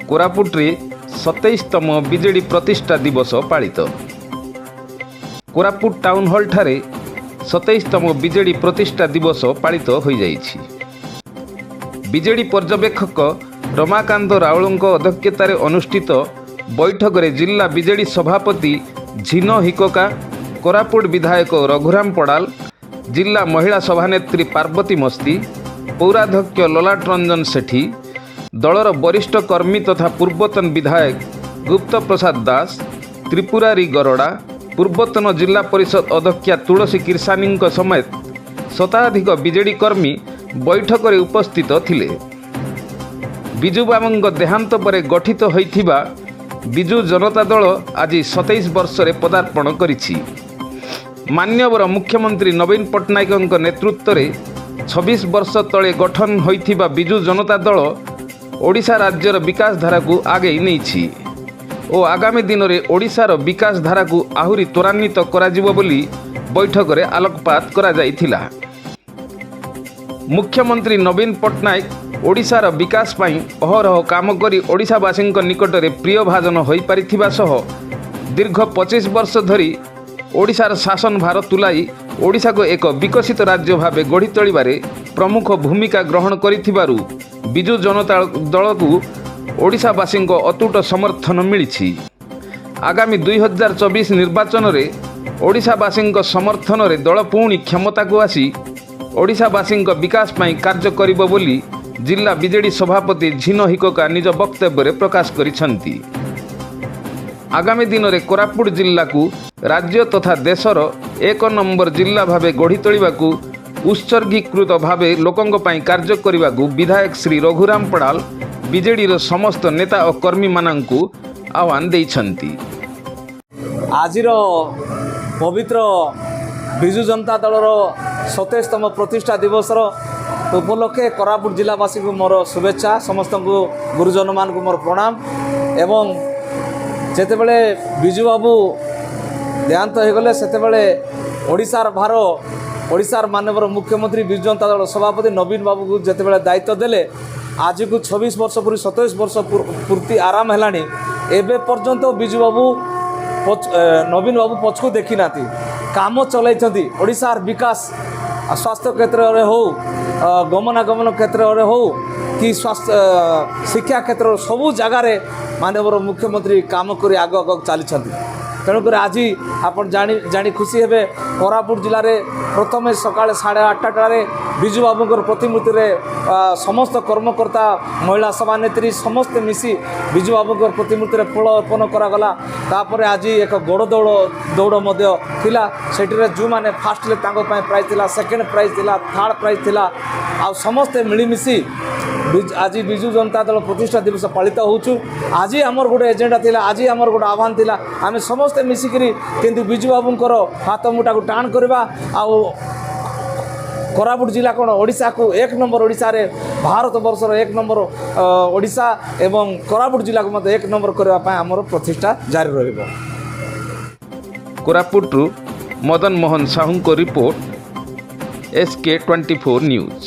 कोरापुट्रे 27तम BJD प्रतिष्ठा दिवस पालित। Koraput town hall ठारे 27तम बीजेडी प्रतिष्ठा दिवस पालित हो जाइछि। बीजेडी पर्यवेक्षक रमाकांत राउलଙ୍କ अध्यक्षतार अनुष्ठित बैठक में जिला बीजेडी सभापति झिनो हिकोका, कोरापुट विधायक रघुराम पड़ाल, जिला महिला सभानेत्री पार्वती मस्ती, पौराध्यक्ष ललाट रंजन सेठी, दलर वरिष्ठ कर्मी तथा पूर्वतन विधायक गुप्त प्रसाद दास, त्रिपुरारी गरड़ा, पूर्वतन जिला परिषद अध्यक्षा तुलसी किरसानी समेत शताधिक बीजेडी कर्मी बैठक में उपस्थित थिले। बिजु बाबूଙ୍କ देहांत पर गठित होइथिबा बिजु जनता दल आज 27 वर्ष रे पदार्पण करिछि। मान्यवर मुख्यमंत्री नवीन पट्टनायक नेतृत्व में 26 वर्ष तले गठन होइथिबा बिजु जनता दल ओडिशा राज्यर विकास धारा को आगे नहीं और आगामी दिन में ओडिशार विकास धारा को आहुरी त्वरान्वित कराजिबो बोली बैठक में आलोकपात करा जाइथिला। मुख्यमंत्री नवीन पट्टनायक ओडिशार विकास पाई अहरह काम करी ओडिशावासी निकट में प्रिय भाजन हो पारिथिबा सह दीर्घ 25 वर्ष धरी ओडिशार शासन भार तुलाई ओडिशा को एक विकसित राज्य भाव गढ़ी तोलिबारे प्रमुख भूमिका ग्रहण करिथिबारु बिजु जनता दल को ओडिशावासी अतुट समर्थन मिली। आगामी 2024 निर्वाचन में ओडिशावासी समर्थन में दल पुणी क्षमता को आसी ओडिशावासी विकास पाई कार्य करिबो बोली जिला बीजेडी सभापति झिनो हिकोका निज वक्तव्य प्रकाश करिसंती। आगामी दिन में कोरापुट जिला को राज्य तथा देशर 1 नंबर जिला भावे गढ़ी तोलिबाकू उत्सर्गीकृत भावे लोकंक पई कार्य करिबाकू विधायक श्री रघुराम पड़ाल बीजेडी समस्त नेता और कर्मी मानंकू आह्वान देइछंती। आजिर पवित्र बिजु जनता दलर 27तम प्रतिष्ठा दिवसर उपलक्षे कोरापुट जिलावासी को मोर शुभेच्छा, समस्त गुरुजन मान को मोर प्रणाम। एवं जेतेबेले बिजु बाबू देहांत हो गले सेतेबेले ओडिशार भार ओडिशार माननीय मुख्यमंत्री बिजु जनता दल सभापति नवीन बाबू को जेतेबेले दायित्व देले आज को 26 वर्ष पूरी 27 वर्ष पूर्ति आराम है एबे पर्यंत बिजु बाबू नवीन बाबू पछकू देखी ना काम चलाई ओडिशार विकास स्वास्थ्य क्षेत्र में हो, गमनागमन क्षेत्र में हो कि स्वास्थ्य शिक्षा क्षेत्र सबू जगार माननीय मुख्यमंत्री काम कर आग आग चली। तेणुक आज आप जानी खुशी हे कोरापुट जिले में प्रथम सकाଳେ 8:30 बिजु बाबूर प्रतिमूर्ति समस्त कर्मकर्ता महिला सभानेत्री समस्त मिसी बिजु बाबूर प्रतिमूर्ति फूल अर्पण करागला। तापर आज एक गोड़ दौड़ थिला सेठी जो मैंने फास्ट ले प्राइज थिला, सेकेंड प्राइज थिला, थर्ड प्राइज थिला आ समस्ते मिलीमिशी आज बिजु जनता दल प्रतिष्ठा दिवस पालित होचु। आज आमर गोटे एजेंडा थिला, आज आमर गोटे आह्वान थिला आम समस्ते मिसिकरी किंतु बिजु बाबूंकर हाथ मुठा को टाण करवा आउ कोरापुट जिला कौन ओडिशा को 1 नंबर ओडिशा रे भारत वर्षर 1 नंबर ओडिशा एवं कोरापुट जिला को मत 1 नंबर करबा पय हमर प्रतिष्ठा जारी रहइबो। कोरापुट मदन मोहन साहू को रिपोर्ट SK24 न्यूज।